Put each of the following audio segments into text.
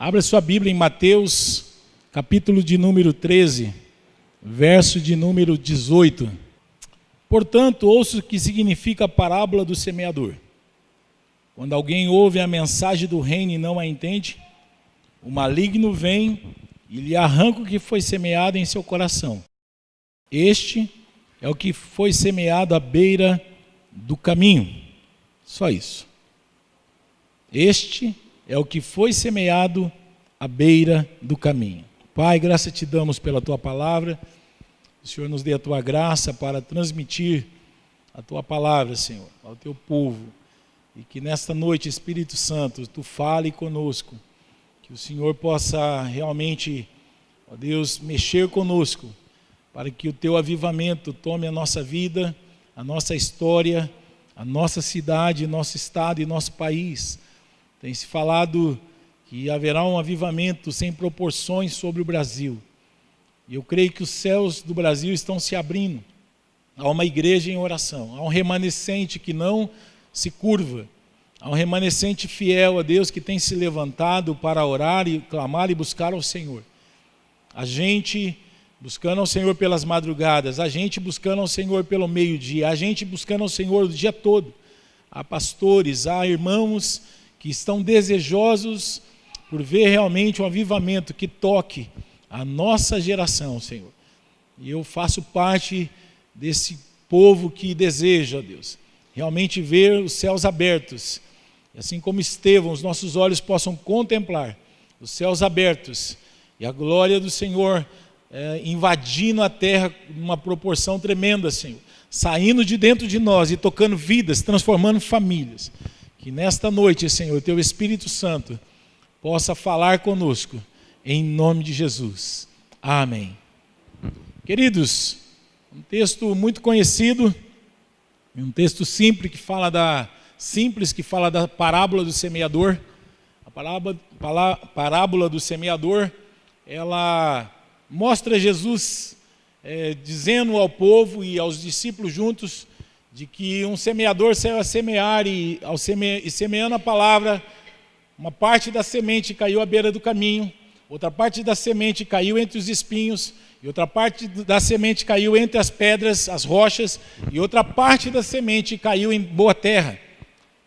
Abra sua Bíblia em Mateus, capítulo de número 13, verso de número 18. Portanto, ouça o que significa a parábola do semeador. Quando alguém ouve a mensagem do reino e não a entende, o maligno vem e lhe arranca o que foi semeado em seu coração. Este é o que foi semeado à beira do caminho. Só isso. Este é o que foi semeado à beira do caminho. Pai, graça te damos pela tua palavra. O Senhor nos dê a tua graça para transmitir a tua palavra, Senhor, ao teu povo. E que nesta noite, Espírito Santo, tu fale conosco. Que o Senhor possa realmente, ó Deus, mexer conosco, para que o teu avivamento tome a nossa vida, a nossa história, a nossa cidade, nosso estado e nosso país. Tem-se falado que haverá um avivamento sem proporções sobre o Brasil. E eu creio que os céus do Brasil estão se abrindo. Há uma igreja em oração, há um remanescente que não se curva. Há um remanescente fiel a Deus que tem se levantado para orar e clamar e buscar ao Senhor. A gente buscando ao Senhor pelas madrugadas, a gente buscando ao Senhor pelo meio-dia, a gente buscando ao Senhor o dia todo. Há pastores, há irmãos que estão desejosos por ver realmente um avivamento que toque a nossa geração, Senhor. E eu faço parte desse povo que deseja, Deus, realmente ver os céus abertos. E assim como Estevão, os nossos olhos possam contemplar os céus abertos e a glória do Senhor invadindo a terra numa proporção tremenda, Senhor. Saindo de dentro de nós e tocando vidas, transformando famílias. Que nesta noite, Senhor, teu Espírito Santo possa falar conosco, em nome de Jesus. Amém. Queridos, um texto muito conhecido, um texto simples que fala da parábola do semeador. A parábola do semeador, ela mostra Jesus dizendo ao povo e aos discípulos juntos de que um semeador saiu a semear e semeando a palavra, uma parte da semente caiu à beira do caminho, outra parte da semente caiu entre os espinhos, e outra parte da semente caiu entre as pedras, as rochas, e outra parte da semente caiu em boa terra.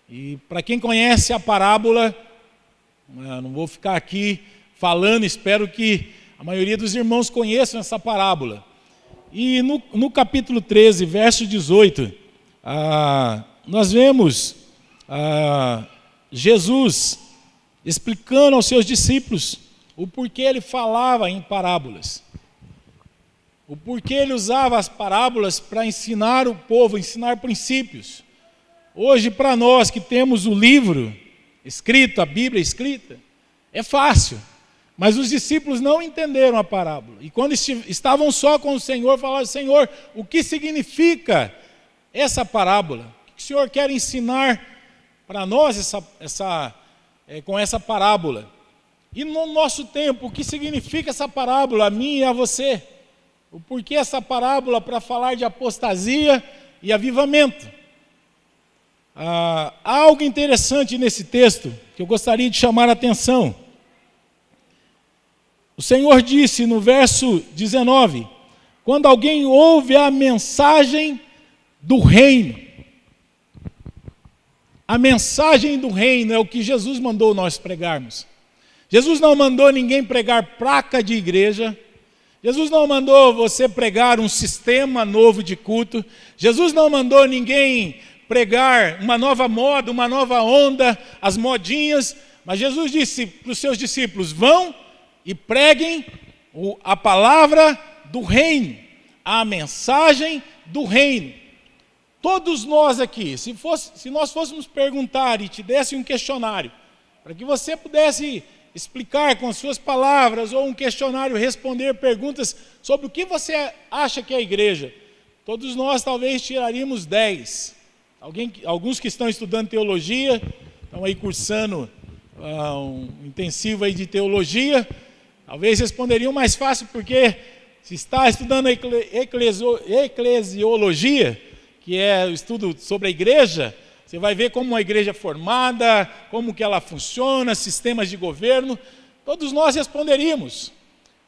E para quem conhece a parábola, não vou ficar aqui falando, espero que a maioria dos irmãos conheçam essa parábola. E no capítulo 13, verso 18, nós vemos Jesus explicando aos seus discípulos o porquê ele falava em parábolas. O porquê ele usava as parábolas para ensinar o povo, ensinar princípios. Hoje, para nós que temos o livro escrito, a Bíblia escrita, é fácil. Mas os discípulos não entenderam a parábola. E quando estavam só com o Senhor, falaram: Senhor, o que significa essa parábola? O que o Senhor quer ensinar para nós com essa parábola? E no nosso tempo, o que significa essa parábola a mim e a você? O porquê essa parábola para falar de apostasia e avivamento? Há algo interessante nesse texto que eu gostaria de chamar a atenção. O Senhor disse no verso 19, quando alguém ouve a mensagem do reino. A mensagem do reino é o que Jesus mandou nós pregarmos. Jesus não mandou ninguém pregar placa de igreja. Jesus não mandou você pregar um sistema novo de culto. Jesus não mandou ninguém pregar uma nova moda, uma nova onda, as modinhas. Mas Jesus disse para os seus discípulos: vão e preguem a palavra do reino, a mensagem do reino. Todos nós aqui, se nós fôssemos perguntar e te desse um questionário, para que você pudesse explicar com as suas palavras, ou um questionário responder perguntas sobre o que você acha que é a igreja, todos nós talvez tiraríamos 10. Alguns que estão estudando teologia, estão aí cursando um intensivo aí de teologia, talvez responderiam mais fácil, porque se está estudando eclesiologia, que é o estudo sobre a igreja, você vai ver como uma igreja é formada, como que ela funciona, sistemas de governo. Todos nós responderíamos.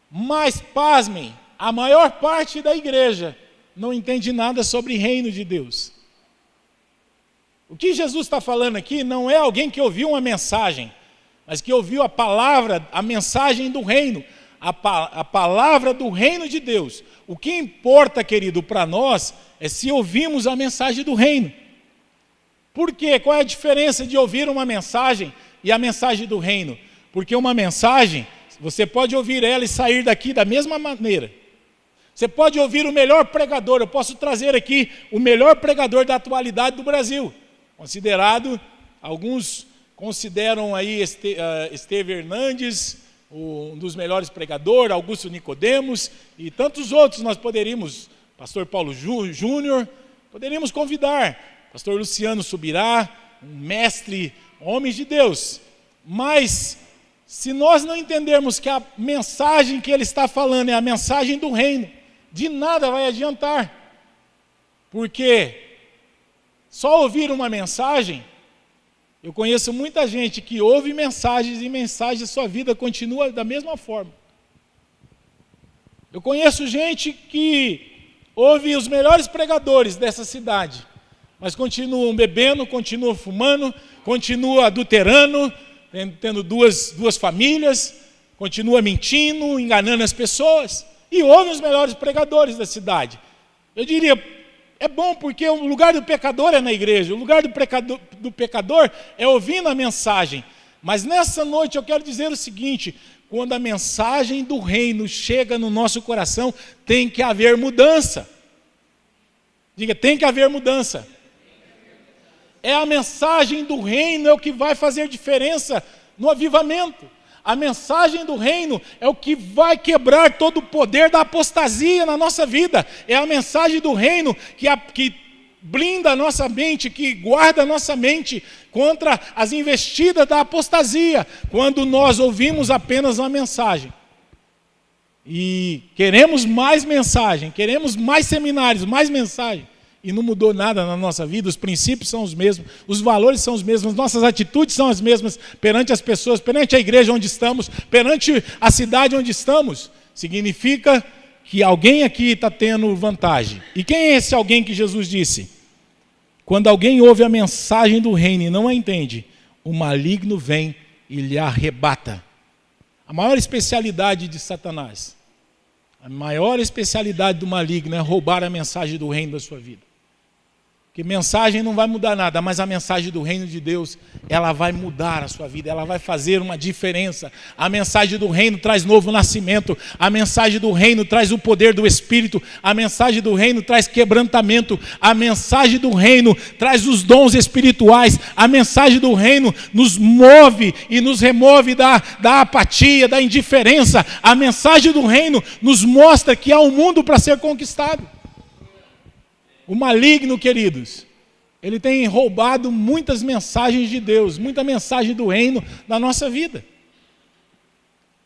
Mas, pasmem, a maior parte da igreja não entende nada sobre o reino de Deus. O que Jesus está falando aqui não é alguém que ouviu uma mensagem, mas que ouviu a palavra, a mensagem do reino, a palavra do reino de Deus. O que importa, querido, para nós é se ouvimos a mensagem do reino. Por quê? Qual é a diferença de ouvir uma mensagem e a mensagem do reino? Porque uma mensagem, você pode ouvir ela e sair daqui da mesma maneira. Você pode ouvir o melhor pregador. Eu posso trazer aqui o melhor pregador da atualidade do Brasil, considerado, alguns consideram aí Estevão Hernandes, um dos melhores pregadores, Augusto Nicodemos e tantos outros. Nós poderíamos, pastor Paulo Júnior, poderíamos convidar, pastor Luciano Subirá, um mestre, homens de Deus. Mas, se nós não entendermos que a mensagem que ele está falando é a mensagem do reino, de nada vai adiantar. Porque só ouvir uma mensagem, eu conheço muita gente que ouve mensagens e mensagens, sua vida continua da mesma forma. Eu conheço gente que ouve os melhores pregadores dessa cidade, mas continuam bebendo, continuam fumando, continuam adulterando, tendo duas famílias, continua mentindo, enganando as pessoas, e ouve os melhores pregadores da cidade. Eu diria, é bom porque o lugar do pecador é na igreja, o lugar do pecador é ouvindo a mensagem. Mas nessa noite eu quero dizer o seguinte: quando a mensagem do reino chega no nosso coração, tem que haver mudança. Diga, tem que haver mudança. É a mensagem do reino é o que vai fazer diferença no avivamento. A mensagem do reino é o que vai quebrar todo o poder da apostasia na nossa vida. É a mensagem do reino que blinda a nossa mente, que guarda a nossa mente contra as investidas da apostasia, quando nós ouvimos apenas uma mensagem. E queremos mais mensagem, queremos mais seminários, mais mensagem. E não mudou nada na nossa vida, os princípios são os mesmos, os valores são os mesmos, nossas atitudes são as mesmas perante as pessoas, perante a igreja onde estamos, perante a cidade onde estamos. Significa que alguém aqui está tendo vantagem. E quem é esse alguém que Jesus disse? Quando alguém ouve a mensagem do reino e não a entende, o maligno vem e lhe arrebata. A maior especialidade de Satanás, a maior especialidade do maligno é roubar a mensagem do reino da sua vida. Que mensagem não vai mudar nada, mas a mensagem do reino de Deus, ela vai mudar a sua vida, ela vai fazer uma diferença. A mensagem do reino traz novo nascimento, a mensagem do reino traz o poder do Espírito, a mensagem do reino traz quebrantamento, a mensagem do reino traz os dons espirituais, a mensagem do reino nos move e nos remove da apatia, da indiferença. A mensagem do reino nos mostra que há um mundo para ser conquistado. O maligno, queridos, ele tem roubado muitas mensagens de Deus, muita mensagem do reino na nossa vida.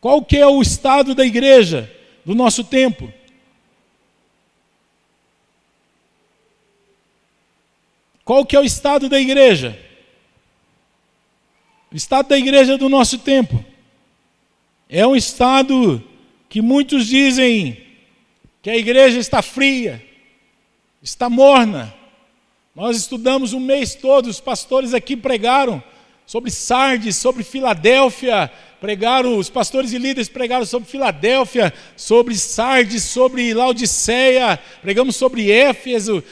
Qual que é o estado da igreja do nosso tempo? Qual que é o estado da igreja? O estado da igreja do nosso tempo é um estado que muitos dizem que a igreja está fria, está morna. Nós estudamos um mês todo, os pastores aqui pregaram sobre Sardes, sobre Filadélfia, pregaram, os pastores e líderes pregaram sobre Filadélfia, sobre Sardes, sobre Laodiceia, pregamos sobre Éfeso,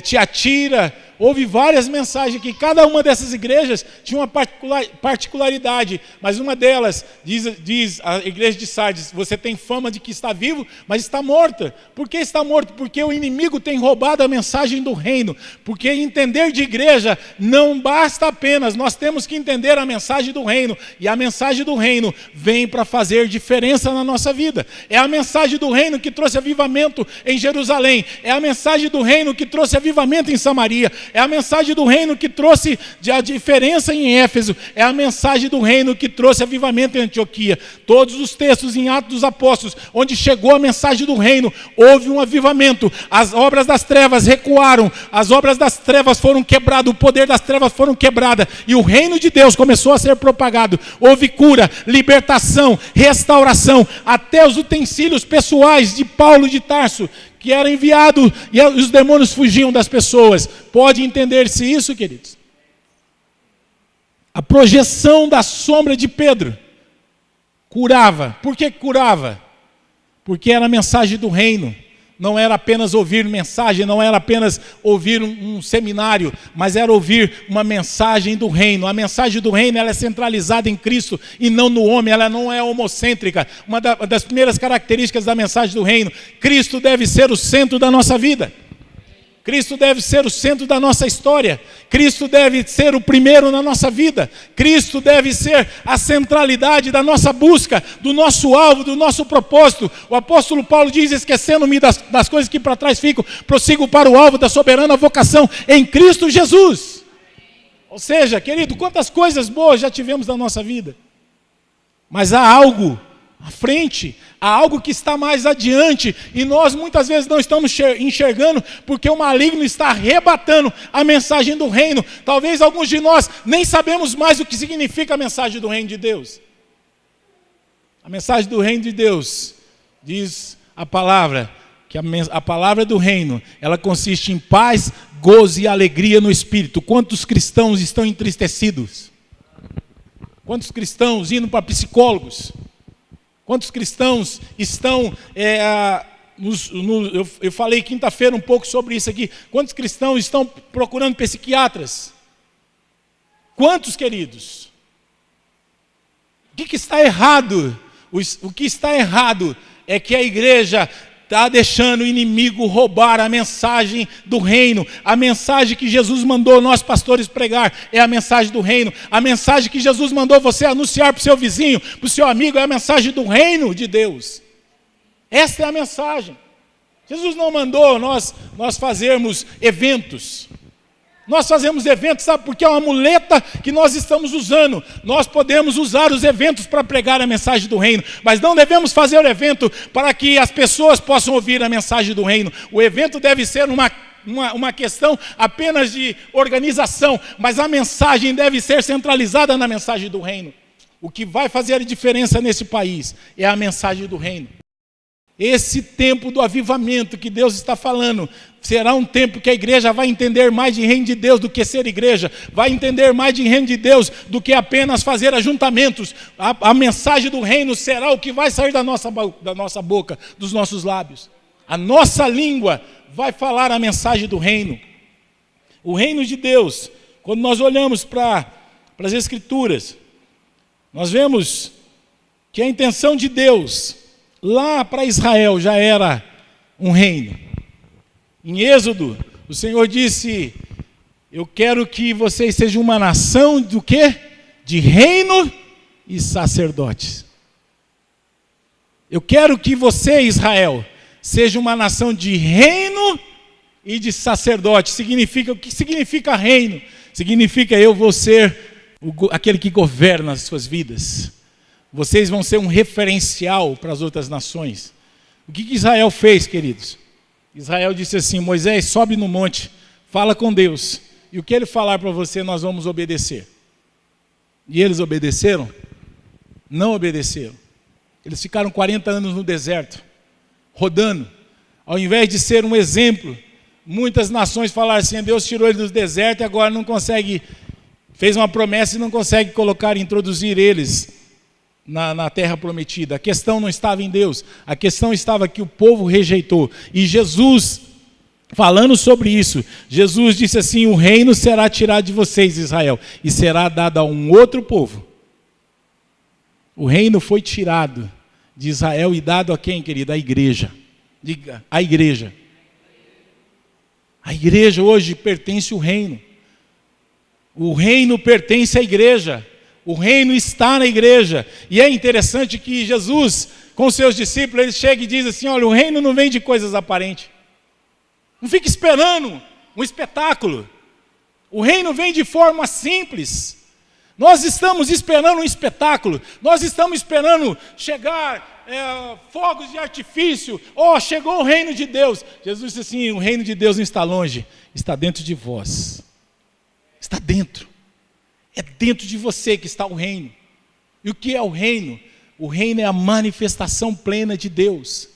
Tiatira. Houve várias mensagens aqui, cada uma dessas igrejas tinha uma particularidade, mas uma delas, diz a igreja de Sardes, você tem fama de que está vivo, mas está morta. Por que está morto? Porque o inimigo tem roubado a mensagem do reino, porque entender de igreja não basta apenas, nós temos que entender a mensagem do reino, e a mensagem do reino vem para fazer diferença na nossa vida. É a mensagem do reino que trouxe avivamento em Jerusalém, é a mensagem do reino que trouxe avivamento em Samaria, É a mensagem do reino que trouxe a diferença em Éfeso. É a mensagem do reino que trouxe avivamento em Antioquia. Todos os textos em Atos dos Apóstolos, onde chegou a mensagem do reino, houve um avivamento. As obras das trevas recuaram, as obras das trevas foram quebradas, o poder das trevas foram quebradas, e o reino de Deus começou a ser propagado. Houve cura, libertação, restauração, até os utensílios pessoais de Paulo de Tarso, que era enviado, e os demônios fugiam das pessoas. Pode entender-se isso, queridos? A projeção da sombra de Pedro curava. Por que curava? Porque era a mensagem do reino. Não era apenas ouvir mensagem, não era apenas ouvir um seminário, mas era ouvir uma mensagem do reino. A mensagem do reino, ela é centralizada em Cristo e não no homem, ela não é homocêntrica. Uma das primeiras características da mensagem do reino: Cristo deve ser o centro da nossa vida. Cristo deve ser o centro da nossa história. Cristo deve ser o primeiro na nossa vida. Cristo deve ser a centralidade da nossa busca, do nosso alvo, do nosso propósito. O apóstolo Paulo diz: esquecendo-me das coisas que para trás ficam, prossigo para o alvo da soberana vocação em Cristo Jesus. Ou seja, querido, quantas coisas boas já tivemos na nossa vida. Mas há algo à frente, há algo que está mais adiante, e nós muitas vezes não estamos enxergando, porque o maligno está arrebatando a mensagem do reino. Talvez alguns de nós nem sabemos mais o que significa a mensagem do reino de Deus. A mensagem do reino de Deus, diz a palavra, que a palavra do reino, ela consiste em paz, gozo e alegria no Espírito. Quantos cristãos estão entristecidos? Quantos cristãos indo para psicólogos? Quantos cristãos estão, eu falei quinta-feira um pouco sobre isso aqui, quantos cristãos estão procurando psiquiatras? Quantos, queridos? O que está errado? O que está errado é que a igreja está deixando o inimigo roubar a mensagem do reino. A mensagem que Jesus mandou nós pastores pregar é a mensagem do reino. A mensagem que Jesus mandou você anunciar para o seu vizinho, para o seu amigo, é a mensagem do reino de Deus. Esta é a mensagem. Jesus não mandou nós fazermos eventos. Nós fazemos eventos, sabe, porque é uma muleta que nós estamos usando. Nós podemos usar os eventos para pregar a mensagem do reino, mas não devemos fazer o evento para que as pessoas possam ouvir a mensagem do reino. O evento deve ser uma questão apenas de organização, mas a mensagem deve ser centralizada na mensagem do reino. O que vai fazer a diferença nesse país é a mensagem do reino. Esse tempo do avivamento que Deus está falando será um tempo que a igreja vai entender mais de reino de Deus do que ser igreja, vai entender mais de reino de Deus do que apenas fazer ajuntamentos. A mensagem do reino será o que vai sair da nossa boca, dos nossos lábios. A nossa língua vai falar a mensagem do reino. O reino de Deus, quando nós olhamos para as Escrituras, nós vemos que a intenção de Deus lá para Israel já era um reino. Em Êxodo, o Senhor disse: eu quero que vocês sejam uma nação do quê? De reino e sacerdotes. Eu quero que você, Israel, seja uma nação de reino e de sacerdote. O que significa reino? Significa eu vou ser aquele que governa as suas vidas. Vocês vão ser um referencial para as outras nações. O que Israel fez, queridos? Israel disse assim: Moisés, sobe no monte, fala com Deus, e o que ele falar para você, nós vamos obedecer. E eles obedeceram? Não obedeceram. Eles ficaram 40 anos no deserto, rodando. Ao invés de ser um exemplo, muitas nações falaram assim: Deus tirou eles do deserto e agora não consegue, fez uma promessa e não consegue introduzir eles na terra prometida. A questão não estava em Deus, a questão estava que o povo rejeitou. E Jesus, falando sobre isso, Jesus disse assim: o reino será tirado de vocês, Israel, e será dado a um outro povo. O reino foi tirado de Israel e dado a quem, querido? A igreja. Diga, a igreja. A igreja hoje pertence ao reino. O reino pertence à igreja. O reino está na igreja. E é interessante que Jesus, com seus discípulos, ele chega e diz assim: olha, o reino não vem de coisas aparentes. Não fique esperando um espetáculo. O reino vem de forma simples. Nós estamos esperando um espetáculo, nós estamos esperando chegar fogos de artifício. Chegou o reino de Deus. Jesus disse assim: o reino de Deus não está longe, está dentro de vós. Está dentro. É dentro de você que está o reino. E o que é o reino? O reino é a manifestação plena de Deus.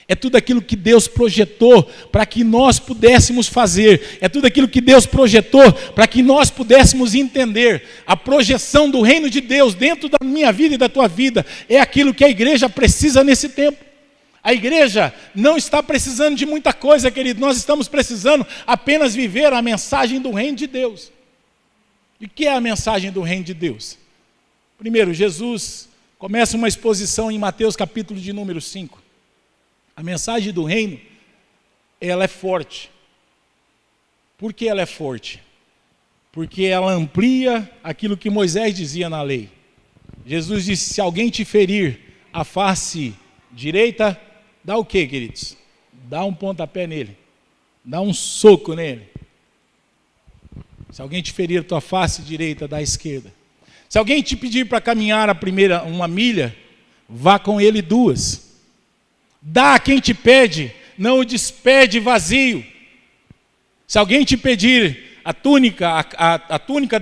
É tudo aquilo que Deus projetou para que nós pudéssemos fazer. É tudo aquilo que Deus projetou para que nós pudéssemos entender. A projeção do reino de Deus dentro da minha vida e da tua vida é aquilo que a igreja precisa nesse tempo. A igreja não está precisando de muita coisa, querido. Nós estamos precisando apenas viver a mensagem do reino de Deus. E o que é a mensagem do reino de Deus? Primeiro, Jesus começa uma exposição em Mateus capítulo de número 5. A mensagem do reino, ela é forte. Por que ela é forte? Porque ela amplia aquilo que Moisés dizia na lei. Jesus disse: se alguém te ferir a face direita, dá o quê, queridos? Dá um pontapé nele. Dá um soco nele. Se alguém te ferir a tua face direita, dá a esquerda. Se alguém te pedir para caminhar uma milha, vá com ele 2. Dá a quem te pede, não o despede vazio. Se alguém te pedir a túnica, a túnica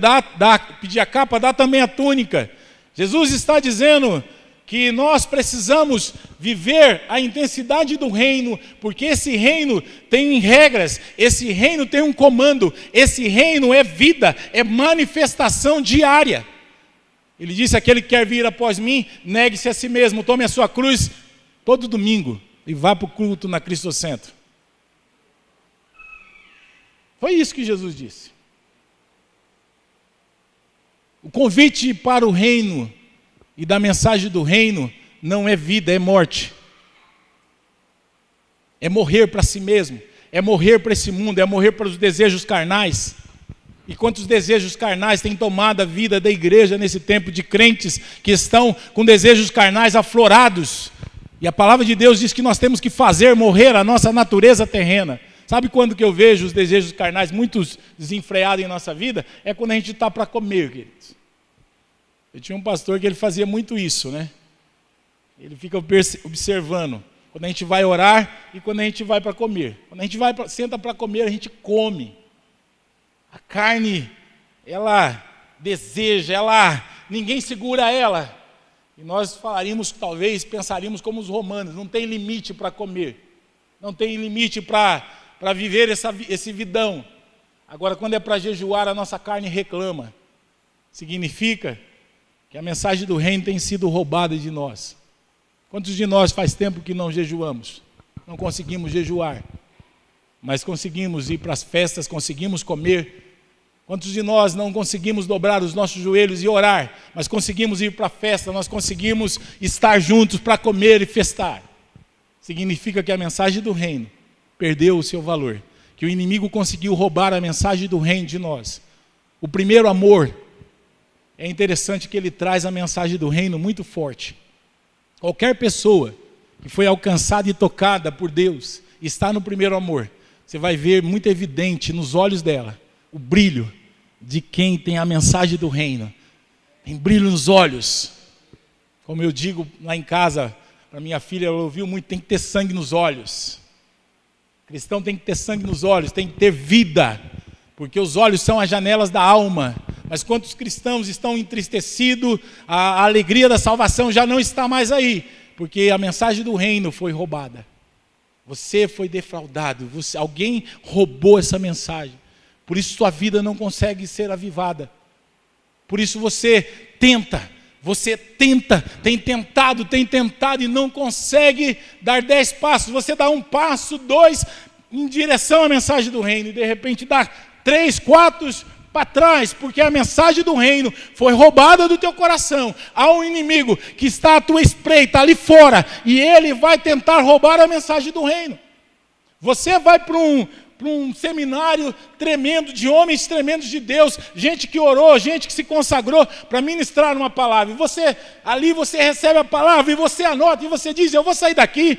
pedir a capa, dá também a túnica. Jesus está dizendo que nós precisamos viver a intensidade do reino, porque esse reino tem regras, esse reino tem um comando, esse reino é vida, é manifestação diária. Ele disse: aquele que quer vir após mim, negue-se a si mesmo, tome a sua cruz todo domingo e vá para o culto na Cristocentro. Foi isso que Jesus disse. O convite para o reino e da mensagem do reino não é vida, é morte. É morrer para si mesmo, é morrer para esse mundo, é morrer para os desejos carnais. E quantos desejos carnais têm tomado a vida da igreja nesse tempo, de crentes que estão com desejos carnais aflorados. E a palavra de Deus diz que nós temos que fazer morrer a nossa natureza terrena. Sabe quando que eu vejo os desejos carnais muito desenfreados em nossa vida? É quando a gente está para comer, queridos. Eu tinha um pastor que ele fazia muito isso, né? Ele fica observando quando a gente vai orar e quando a gente vai para comer. Quando a gente senta para comer, a gente come. A carne, ela deseja, ninguém segura ela. E nós falaríamos, talvez, pensaríamos como os romanos: não tem limite para comer, não tem limite para viver esse vidão. Agora, quando é para jejuar, a nossa carne reclama. Significa que a mensagem do reino tem sido roubada de nós. Quantos de nós faz tempo que não jejuamos? Não conseguimos jejuar, mas conseguimos ir para as festas, conseguimos comer. Quantos de nós não conseguimos dobrar os nossos joelhos e orar, mas conseguimos ir para a festa, nós conseguimos estar juntos para comer e festar? Significa que a mensagem do reino perdeu o seu valor, que o inimigo conseguiu roubar a mensagem do reino de nós. O primeiro amor, é interessante que ele traz a mensagem do reino muito forte. Qualquer pessoa que foi alcançada e tocada por Deus, está no primeiro amor, você vai ver muito evidente nos olhos dela o brilho de quem tem a mensagem do reino. Tem brilho nos olhos. Como eu digo lá em casa, para minha filha, ela ouviu muito: tem que ter sangue nos olhos. Cristão tem que ter sangue nos olhos, tem que ter vida, porque os olhos são as janelas da alma. Mas quantos cristãos estão entristecidos, a alegria da salvação já não está mais aí, porque a mensagem do reino foi roubada. Você foi defraudado, alguém roubou essa mensagem. Por isso sua vida não consegue ser avivada. Por isso você tem tentado e não consegue dar 10 passos. Você dá 1 passo, 2 em direção à mensagem do reino e de repente dá 3, 4 para trás, porque a mensagem do reino foi roubada do teu coração. Há um inimigo que está à tua espreita ali fora e ele vai tentar roubar a mensagem do reino. Você vai para um seminário tremendo, de homens tremendos de Deus, gente que orou, gente que se consagrou para ministrar uma palavra. E ali você recebe a palavra e você anota e você diz: eu vou sair daqui,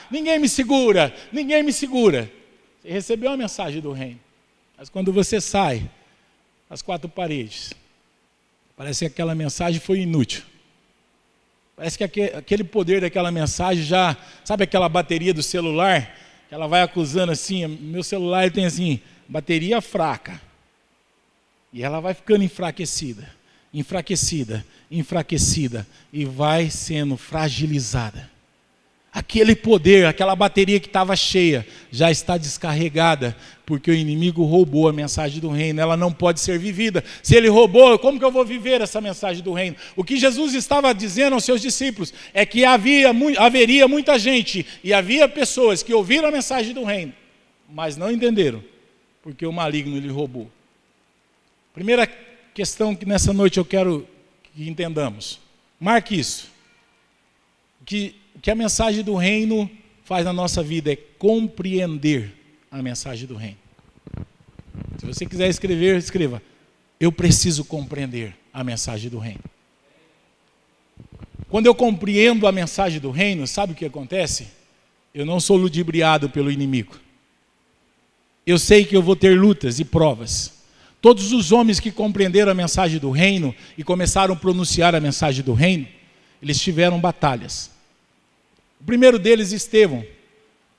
ninguém me segura. Você recebeu a mensagem do reino. Mas quando você sai, as quatro paredes. Parece que aquela mensagem foi inútil. Parece que aquele poder daquela mensagem já... Sabe aquela bateria do celular? Que ela vai acusando assim, meu celular ele tem assim, bateria fraca. E ela vai ficando enfraquecida, enfraquecida, enfraquecida. E vai sendo fragilizada. Aquele poder, aquela bateria que estava cheia, já está descarregada, porque o inimigo roubou a mensagem do reino, ela não pode ser vivida. Se ele roubou, como que eu vou viver essa mensagem do reino? O que Jesus estava dizendo aos seus discípulos é que haveria muita gente, e havia pessoas que ouviram a mensagem do reino, mas não entenderam, porque o maligno lhe roubou. Primeira questão que nessa noite eu quero que entendamos, marque isso, o que a mensagem do reino faz na nossa vida é compreender a mensagem do reino. Se você quiser escrever, escreva: eu preciso compreender a mensagem do reino. Quando eu compreendo a mensagem do reino, sabe o que acontece? Eu não sou ludibriado pelo inimigo. Eu sei que eu vou ter lutas e provas. Todos os homens que compreenderam a mensagem do reino e começaram a pronunciar a mensagem do reino, eles tiveram batalhas. O primeiro deles, Estevão.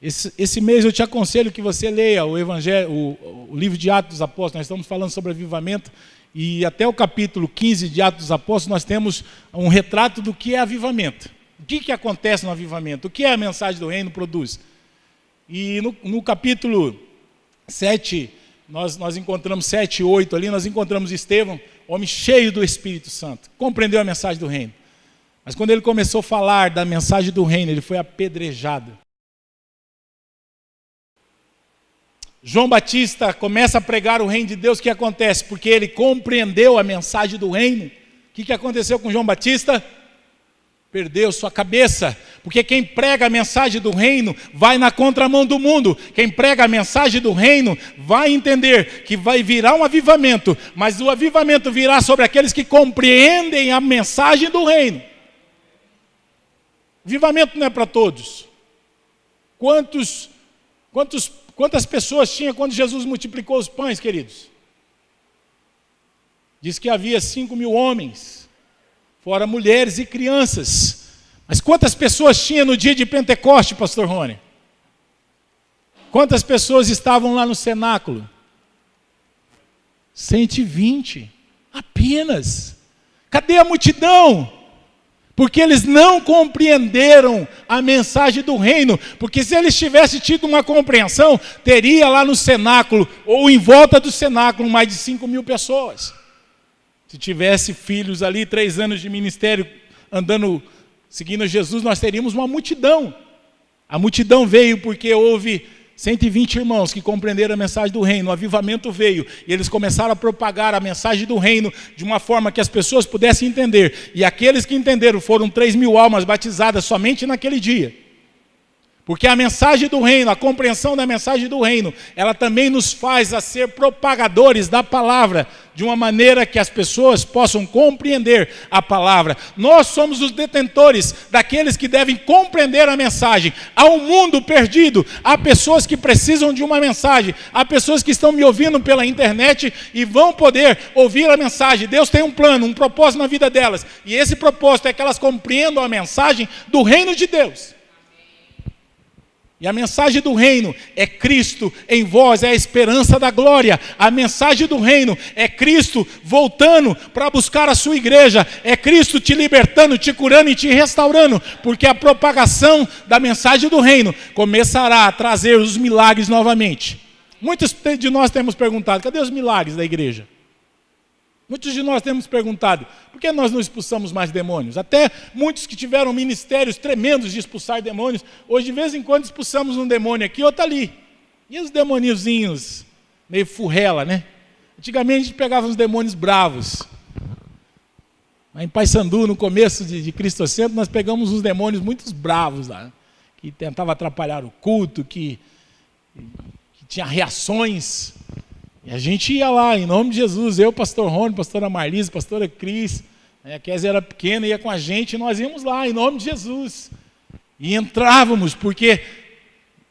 Esse mês eu te aconselho que você leia o Evangelho, o livro de Atos dos Apóstolos. Nós estamos falando sobre avivamento e até o capítulo 15 de Atos dos Apóstolos nós temos um retrato do que é avivamento. O que acontece no avivamento? O que a mensagem do reino produz? E no capítulo 7, nós encontramos 7 e 8 ali, nós encontramos Estevão, homem cheio do Espírito Santo, compreendeu a mensagem do reino. Mas quando ele começou a falar da mensagem do reino, ele foi apedrejado. João Batista começa a pregar o reino de Deus. O que acontece? Porque ele compreendeu a mensagem do reino. O que aconteceu com João Batista? Perdeu sua cabeça. Porque quem prega a mensagem do reino vai na contramão do mundo. Quem prega a mensagem do reino vai entender que vai virar um avivamento. Mas o avivamento virá sobre aqueles que compreendem a mensagem do reino. Avivamento não é para todos. Quantas pessoas tinha quando Jesus multiplicou os pães, queridos? Diz que havia 5.000 homens, fora mulheres e crianças. Mas quantas pessoas tinha no dia de Pentecoste, pastor Rony? Quantas pessoas estavam lá no cenáculo? 120, apenas. Cadê a multidão? Porque eles não compreenderam a mensagem do reino. Porque se eles tivessem tido uma compreensão, teria lá no cenáculo, ou em volta do cenáculo, mais de 5.000 pessoas. Se tivesse filhos ali, 3 anos de ministério, andando, seguindo Jesus, nós teríamos uma multidão. A multidão veio porque houve 120 irmãos que compreenderam a mensagem do reino, o avivamento veio, e eles começaram a propagar a mensagem do reino de uma forma que as pessoas pudessem entender. E aqueles que entenderam foram 3.000 almas batizadas somente naquele dia. Porque a mensagem do reino, a compreensão da mensagem do reino, ela também nos faz a ser propagadores da palavra, de uma maneira que as pessoas possam compreender a palavra. Nós somos os detentores daqueles que devem compreender a mensagem. Há um mundo perdido, há pessoas que precisam de uma mensagem, há pessoas que estão me ouvindo pela internet e vão poder ouvir a mensagem. Deus tem um plano, um propósito na vida delas, e esse propósito é que elas compreendam a mensagem do reino de Deus. E a mensagem do reino é Cristo em vós, é a esperança da glória. A mensagem do reino é Cristo voltando para buscar a sua igreja. É Cristo te libertando, te curando e te restaurando. Porque a propagação da mensagem do reino começará a trazer os milagres novamente. Muitos de nós temos perguntado, cadê os milagres da igreja? Muitos de nós temos perguntado, por que nós não expulsamos mais demônios? Até muitos que tiveram ministérios tremendos de expulsar demônios, hoje de vez em quando expulsamos um demônio aqui, outro ali. E os demoniozinhos, meio furrela, né? Antigamente a gente pegava uns demônios bravos. Em Paissandu, no começo de Cristocentro, nós pegamos uns demônios muito bravos lá, que tentavam atrapalhar o culto, que tinha reações. E a gente ia lá, em nome de Jesus, eu, pastor Rony, pastora Marlise, pastora Cris, a Kézia era pequena, ia com a gente, e nós íamos lá, em nome de Jesus. E entrávamos, porque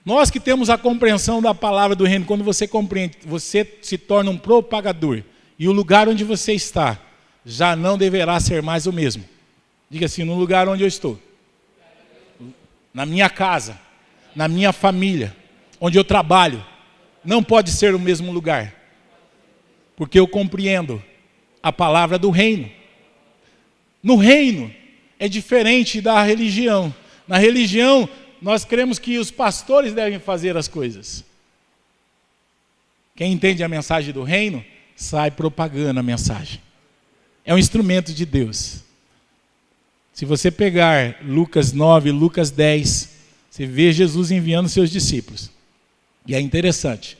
nós que temos a compreensão da palavra do reino, quando você compreende, você se torna um propagador. e o lugar onde você está já não deverá ser mais o mesmo. Diga assim: no lugar onde eu estou, na minha casa, na minha família, onde eu trabalho, não pode ser o mesmo lugar, porque eu compreendo a palavra do reino. No reino é diferente da religião. Na religião, nós cremos que os pastores devem fazer as coisas. Quem entende a mensagem do reino, sai propagando a mensagem. É um instrumento de Deus. Se você pegar Lucas 9, Lucas 10, você vê Jesus enviando seus discípulos. E é interessante.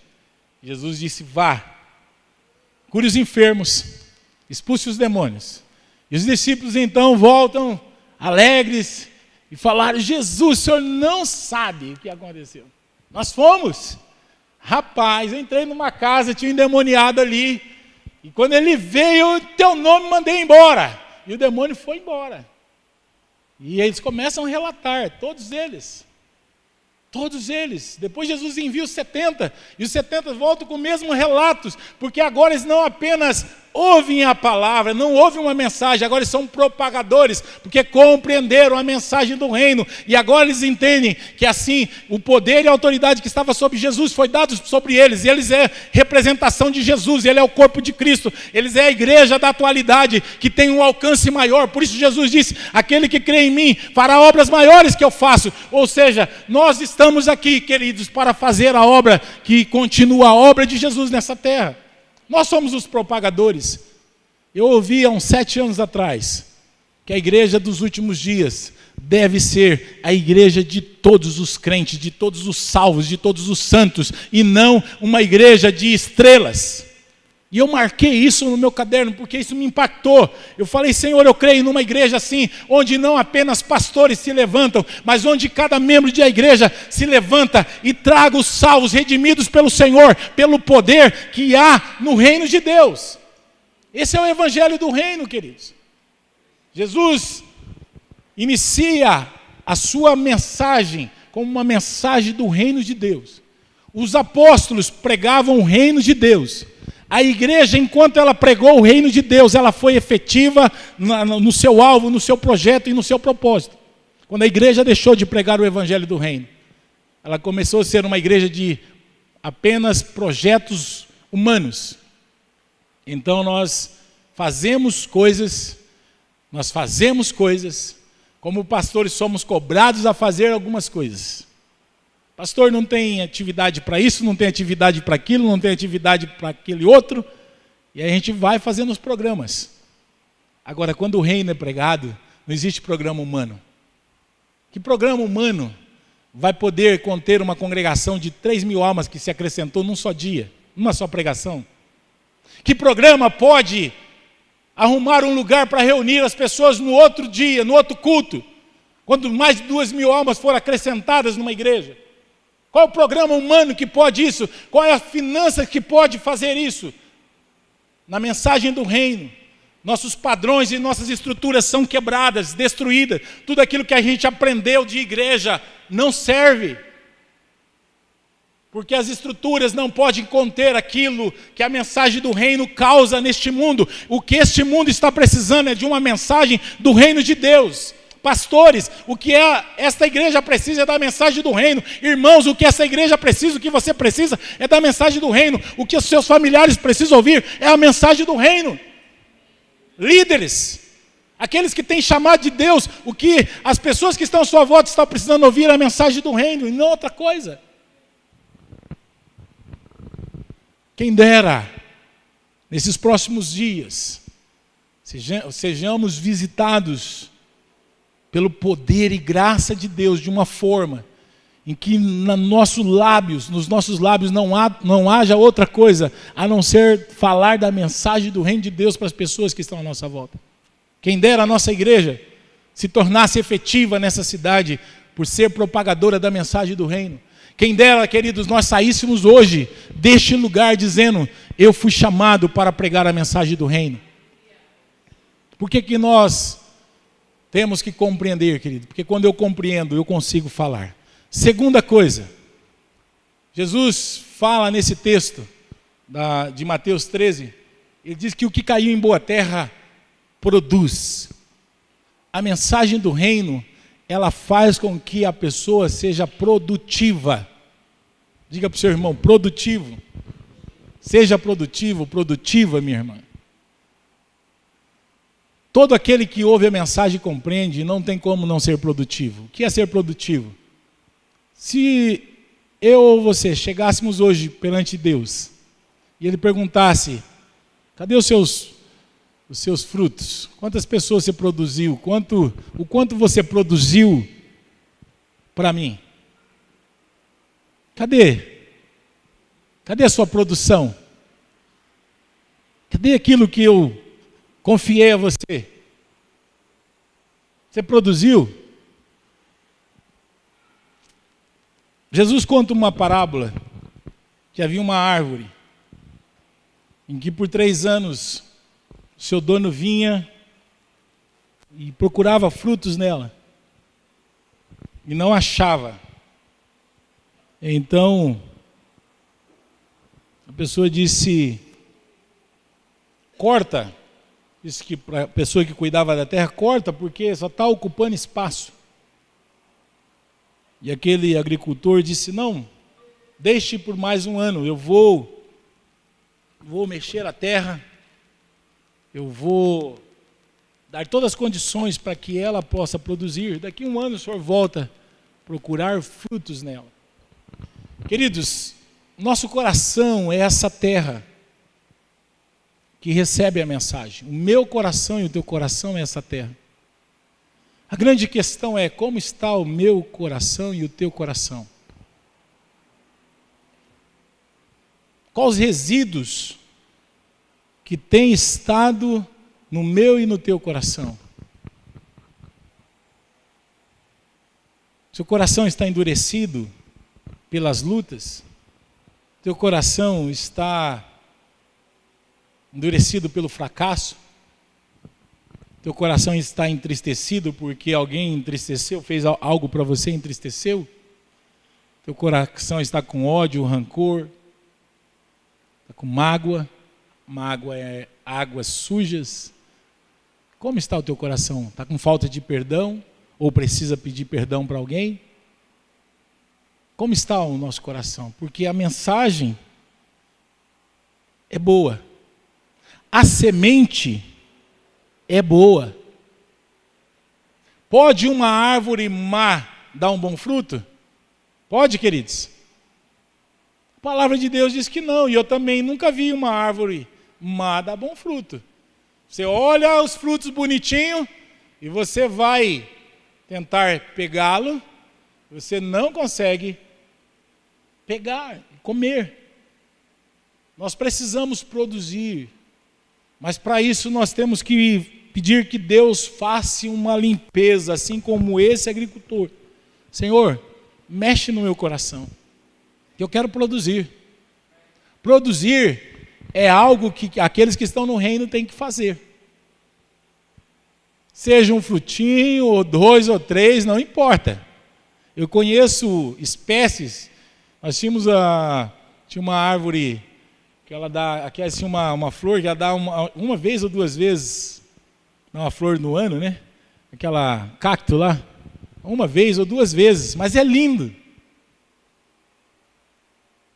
Jesus disse: vá, cure os enfermos, expulse os demônios. E os discípulos então voltam alegres e falaram: Jesus, o senhor não sabe o que aconteceu. Nós fomos. Rapaz, eu entrei numa casa, tinha um endemoniado ali. E quando ele veio, teu nome mandei embora. E o demônio foi embora. E eles começam a relatar, todos eles. Todos eles. Depois Jesus envia os 70. E os 70 voltam com os mesmos relatos. Porque agora eles não apenas ouvem a palavra, não ouvem uma mensagem, agora eles são propagadores, porque compreenderam a mensagem do reino. E agora eles entendem que assim, o poder e a autoridade que estava sobre Jesus foi dado sobre eles. E eles é representação de Jesus, ele é o corpo de Cristo. Eles é a igreja da atualidade, que tem um alcance maior. Por isso Jesus disse: aquele que crê em mim fará obras maiores que eu faço. Ou seja, nós estamos aqui, queridos, para fazer a obra que continua, a obra de Jesus nessa terra. Nós somos os propagadores. Eu ouvi há uns 7 anos atrás que a igreja dos últimos dias deve ser a igreja de todos os crentes, de todos os salvos, de todos os santos, e não uma igreja de estrelas. E eu marquei isso no meu caderno, porque isso me impactou. Eu falei: Senhor, eu creio numa igreja assim, onde não apenas pastores se levantam, mas onde cada membro da igreja se levanta e traga os salvos redimidos pelo Senhor, pelo poder que há no reino de Deus. Esse é o evangelho do reino, queridos. Jesus inicia a sua mensagem como uma mensagem do reino de Deus. Os apóstolos pregavam o reino de Deus. A igreja, enquanto ela pregou o reino de Deus, ela foi efetiva no seu alvo, no seu projeto e no seu propósito. Quando a igreja deixou de pregar o evangelho do reino, ela começou a ser uma igreja de apenas projetos humanos. Então nós fazemos coisas, como pastores somos cobrados a fazer algumas coisas. Pastor não tem atividade para isso, não tem atividade para aquilo, não tem atividade para aquele outro. E aí a gente vai fazendo os programas. Agora, quando o reino é pregado, não existe programa humano. Que programa humano vai poder conter uma congregação de 3.000 almas que se acrescentou num só dia, numa só pregação? Que programa pode arrumar um lugar para reunir as pessoas no outro dia, no outro culto, quando mais de 2.000 almas foram acrescentadas numa igreja? Qual é o programa humano que pode isso? Qual é a finança que pode fazer isso? Na mensagem do reino, nossos padrões e nossas estruturas são quebradas, destruídas. Tudo aquilo que a gente aprendeu de igreja não serve. Porque as estruturas não podem conter aquilo que a mensagem do reino causa neste mundo. O que este mundo está precisando é de uma mensagem do reino de Deus. Pastores, o que esta igreja precisa é da mensagem do reino. Irmãos, o que essa igreja precisa, o que você precisa é da mensagem do reino. O que os seus familiares precisam ouvir é a mensagem do reino. Líderes, aqueles que têm chamado de Deus, o que as pessoas que estão à sua volta estão precisando ouvir é a mensagem do reino e não outra coisa. Quem dera, nesses próximos dias, sejamos visitados pelo poder e graça de Deus, de uma forma em que nos nossos lábios não haja outra coisa a não ser falar da mensagem do reino de Deus para as pessoas que estão à nossa volta. Quem dera a nossa igreja se tornasse efetiva nessa cidade por ser propagadora da mensagem do reino. Quem dera, queridos, nós saíssemos hoje deste lugar dizendo: eu fui chamado para pregar a mensagem do reino. Por que nós temos que compreender, querido? Porque quando eu compreendo, eu consigo falar. Segunda coisa, Jesus fala nesse texto de Mateus 13, Ele diz que o que caiu em boa terra produz. A mensagem do reino, ela faz com que a pessoa seja produtiva. Diga para o seu irmão, produtivo. Seja produtivo, produtiva, minha irmã. Todo aquele que ouve a mensagem e compreende, não tem como não ser produtivo. O que é ser produtivo? Se eu ou você chegássemos hoje perante Deus e Ele perguntasse, cadê os seus frutos? Quantas pessoas você produziu? O quanto você produziu para mim? Cadê? Cadê a sua produção? Cadê aquilo que eu confiei a você? Você produziu? Jesus conta uma parábola que havia uma árvore em que por 3 anos o seu dono vinha e procurava frutos nela e não achava. Então a pessoa disse, corta. Disse que para a pessoa que cuidava da terra, corta porque só está ocupando espaço. E aquele agricultor disse, não, deixe por mais 1 ano, eu vou mexer a terra, eu vou dar todas as condições para que ela possa produzir. Daqui 1 ano o senhor volta a procurar frutos nela. Queridos, nosso coração é essa terra que recebe a mensagem. O meu coração e o teu coração é essa terra. A grande questão é como está o meu coração e o teu coração. Quais os resíduos que têm estado no meu e no teu coração? Seu coração está endurecido pelas lutas? Teu coração está endurecido pelo fracasso? Teu coração está entristecido porque alguém entristeceu, fez algo para você e entristeceu? Teu coração está com ódio, rancor, está com mágoa? Mágoa é águas sujas. Como está o teu coração? Está com falta de perdão? Ou precisa pedir perdão para alguém? Como está o nosso coração? Porque a mensagem é boa. A semente é boa. Pode uma árvore má dar um bom fruto? Pode, queridos? A palavra de Deus diz que não, e eu também nunca vi uma árvore má dar bom fruto. Você olha os frutos bonitinhos e você vai tentar pegá-lo, você não consegue pegar, comer. Nós precisamos produzir. Mas para isso nós temos que pedir que Deus faça uma limpeza, assim como esse agricultor. Senhor, mexe no meu coração. Eu quero produzir. Produzir é algo que aqueles que estão no reino têm que fazer. Seja um frutinho, ou 2 ou 3, não importa. Eu conheço espécies. Nós tínhamos tinha uma árvore que ela dá, aqui é assim uma flor que ela dá uma vez ou 2 vezes, uma flor no ano, né? Aquela cacto lá, 1 vez ou 2 vezes, mas é lindo.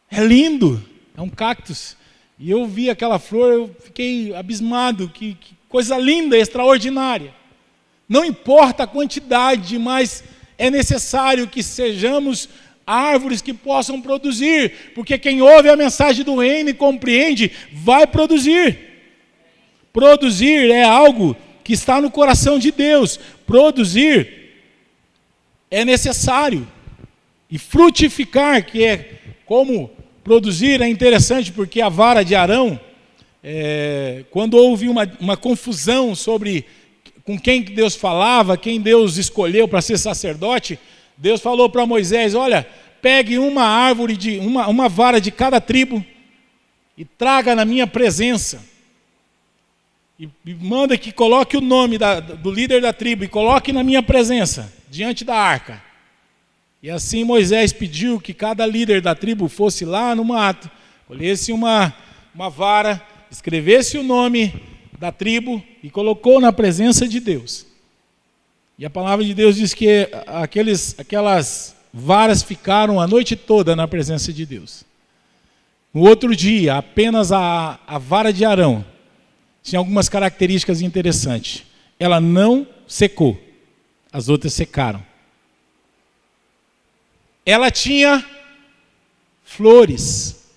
É lindo, é um cactus. E eu vi aquela flor, eu fiquei abismado, que coisa linda, extraordinária. Não importa a quantidade, mas é necessário que sejamos árvores que possam produzir, porque quem ouve a mensagem do reino e compreende, vai produzir. Produzir é algo que está no coração de Deus. Produzir é necessário. E frutificar, que é como produzir, é interessante, porque a vara de Arão, quando houve uma confusão sobre com quem Deus falava, quem Deus escolheu para ser sacerdote, Deus falou para Moisés, olha, pegue uma árvore, uma vara de cada tribo e traga na minha presença. E manda que coloque o nome do líder da tribo e coloque na minha presença, diante da arca. E assim Moisés pediu que cada líder da tribo fosse lá no mato, colhesse uma vara, escrevesse o nome da tribo e colocou na presença de Deus. E a palavra de Deus diz que aquelas varas ficaram a noite toda na presença de Deus. No outro dia, apenas a vara de Arão tinha algumas características interessantes. Ela não secou, as outras secaram. Ela tinha flores,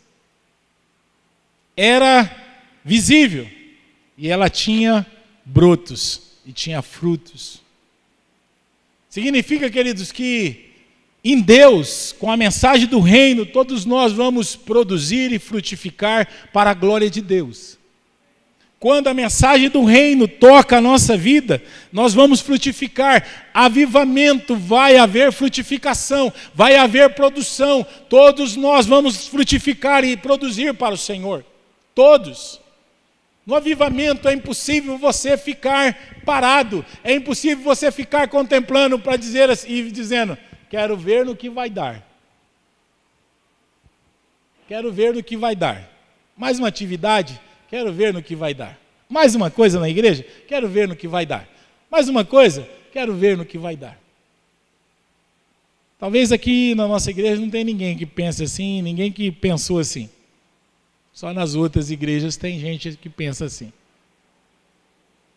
era visível, e ela tinha brotos e tinha frutos. Significa, queridos, que em Deus, com a mensagem do reino, todos nós vamos produzir e frutificar para a glória de Deus. Quando a mensagem do reino toca a nossa vida, nós vamos frutificar. Avivamento, vai haver frutificação, vai haver produção. Todos nós vamos frutificar e produzir para o Senhor. Todos. No avivamento é impossível você ficar parado. É impossível você ficar contemplando para dizer assim, e dizendo, quero ver no que vai dar. Quero ver no que vai dar. Mais uma atividade? Quero ver no que vai dar. Mais uma coisa na igreja? Quero ver no que vai dar. Mais uma coisa? Quero ver no que vai dar. Talvez aqui na nossa igreja não tem ninguém que pense assim, ninguém que pensou assim. Só nas outras igrejas tem gente que pensa assim.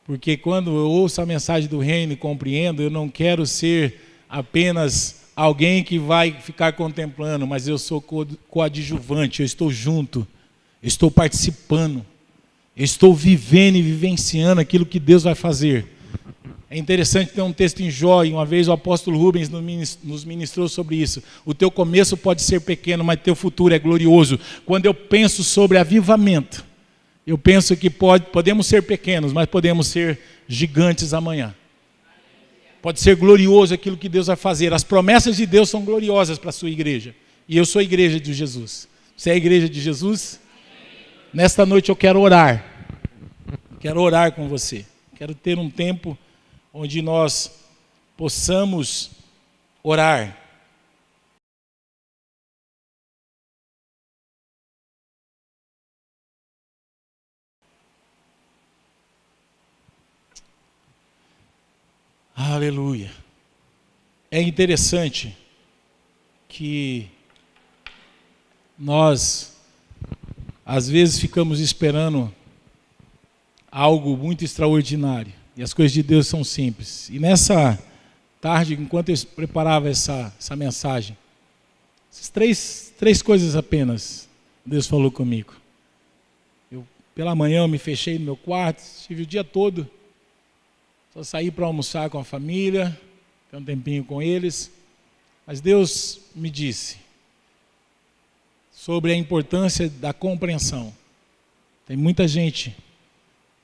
Porque quando eu ouço a mensagem do reino e compreendo, eu não quero ser apenas alguém que vai ficar contemplando, mas eu sou coadjuvante, eu estou junto, eu estou participando, eu estou vivendo e vivenciando aquilo que Deus vai fazer. É interessante ter um texto em Jó, e uma vez o apóstolo Rubens nos ministrou sobre isso. O teu começo pode ser pequeno, mas teu futuro é glorioso. Quando eu penso sobre avivamento, eu penso que podemos ser pequenos, mas podemos ser gigantes amanhã. Pode ser glorioso aquilo que Deus vai fazer. As promessas de Deus são gloriosas para a sua igreja. E eu sou a igreja de Jesus. Você é a igreja de Jesus? Nesta noite eu quero orar. Quero orar com você. Quero ter um tempo onde nós possamos orar. Aleluia. É interessante que nós, às vezes, ficamos esperando algo muito extraordinário. E as coisas de Deus são simples. E nessa tarde, enquanto eu preparava essa mensagem, essas três coisas apenas, Deus falou comigo. Pela manhã eu me fechei no meu quarto, estive o dia todo, só saí para almoçar com a família, ter um tempinho com eles. Mas Deus me disse sobre a importância da compreensão. Tem muita gente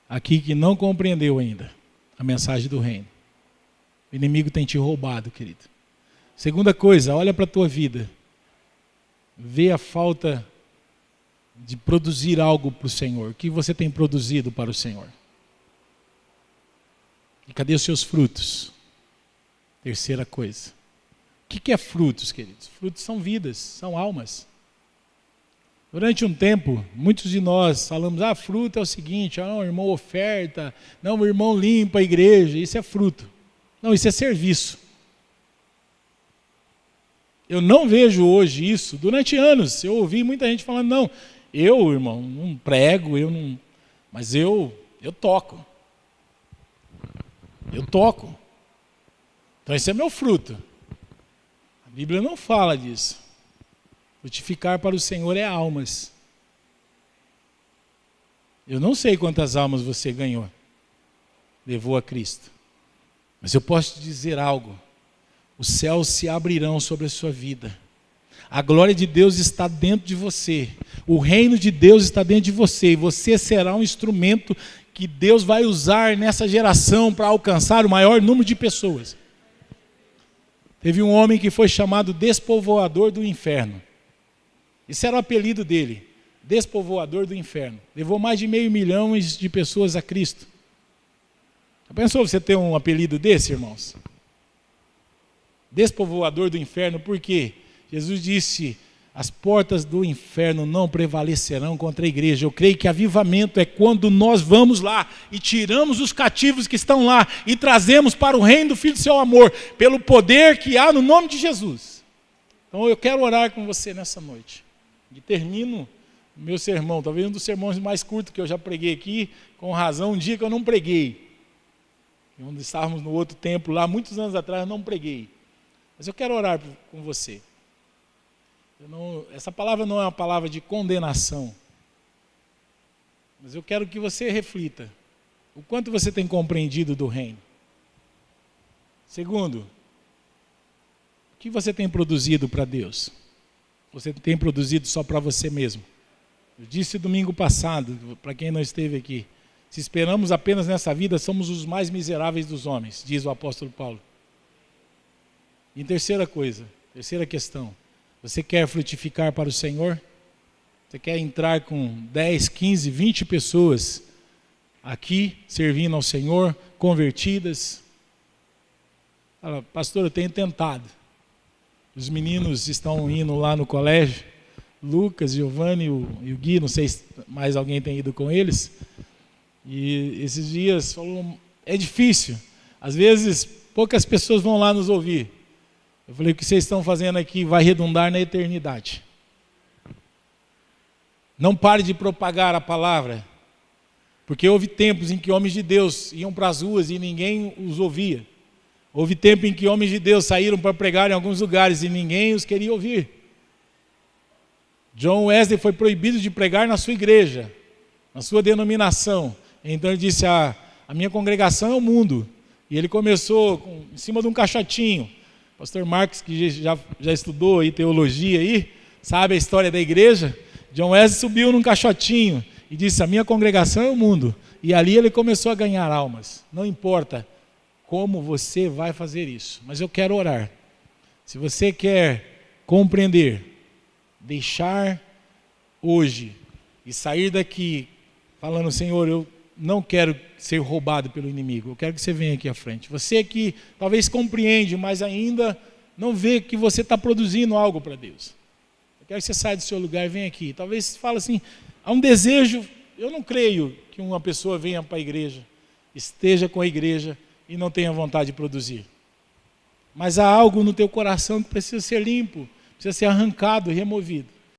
aqui que não compreendeu ainda a mensagem do reino. O inimigo tem te roubado, querido. Segunda coisa, olha para a tua vida. Vê a falta de produzir algo para o Senhor. O que você tem produzido para o Senhor? E cadê os seus frutos? Terceira coisa. O que é frutos, queridos? Frutos são vidas, são almas. Durante um tempo, muitos de nós falamos, fruto é o seguinte, o irmão oferta, não, o irmão limpa a igreja, isso é fruto. Não, isso é serviço. Eu não vejo hoje isso. Durante anos, eu ouvi muita gente falando, não, eu, irmão, não prego, mas eu toco. Eu toco. Então esse é meu fruto. A Bíblia não fala disso. Frutificar para o Senhor é almas. Eu não sei quantas almas você ganhou, levou a Cristo. Mas eu posso te dizer algo. Os céus se abrirão sobre a sua vida. A glória de Deus está dentro de você. O reino de Deus está dentro de você. E você será um instrumento que Deus vai usar nessa geração para alcançar o maior número de pessoas. Teve um homem que foi chamado despovoador do inferno. Esse era o apelido dele, despovoador do inferno. Levou mais de 500 mil de pessoas a Cristo. Já pensou você ter um apelido desse, irmãos? Despovoador do inferno, por quê? Jesus disse, as portas do inferno não prevalecerão contra a igreja. Eu creio que avivamento é quando nós vamos lá e tiramos os cativos que estão lá e trazemos para o reino do Filho do seu amor, pelo poder que há no nome de Jesus. Então eu quero orar com você nessa noite. E termino o meu sermão, talvez um dos sermões mais curtos que eu já preguei aqui, com razão, um dia que eu não preguei. Quando estávamos no outro templo lá, muitos anos atrás, eu não preguei. Mas eu quero orar com você. Essa palavra não é uma palavra de condenação, mas eu quero que você reflita o quanto você tem compreendido do reino. Segundo, o que você tem produzido para Deus? Você tem produzido só para você mesmo? Eu disse domingo passado, para quem não esteve aqui, se esperamos apenas nessa vida, somos os mais miseráveis dos homens, diz o apóstolo Paulo. E terceira questão, você quer frutificar para o Senhor? Você quer entrar com 10, 15, 20 pessoas aqui, servindo ao Senhor, convertidas? Fala, pastor, eu tenho tentado. Os meninos estão indo lá no colégio, Lucas, Giovanni e o Gui, não sei se mais alguém tem ido com eles. E esses dias falou, é difícil. Às vezes, poucas pessoas vão lá nos ouvir. Eu falei, o que vocês estão fazendo aqui vai redundar na eternidade. Não pare de propagar a palavra, porque houve tempos em que homens de Deus iam para as ruas e ninguém os ouvia. Houve tempo em que homens de Deus saíram para pregar em alguns lugares e ninguém os queria ouvir. John Wesley foi proibido de pregar na sua igreja, na sua denominação. Então ele disse, a minha congregação é o mundo. E ele começou em cima de um caixotinho. Pastor Marcos, que já estudou aí teologia aí, sabe a história da igreja? John Wesley subiu num caixotinho e disse, a minha congregação é o mundo. E ali ele começou a ganhar almas. Não importa como você vai fazer isso, mas eu quero orar. Se você quer compreender, deixar hoje e sair daqui falando, Senhor, eu não quero ser roubado pelo inimigo, eu quero que você venha aqui à frente. Você que talvez compreende, mas ainda não vê que você está produzindo algo para Deus. Eu quero que você saia do seu lugar e venha aqui. Talvez fale assim, há um desejo, eu não creio que uma pessoa venha para a igreja, esteja com a igreja e não tenha vontade de produzir. Mas há algo no teu coração que precisa ser limpo, precisa ser arrancado e removido.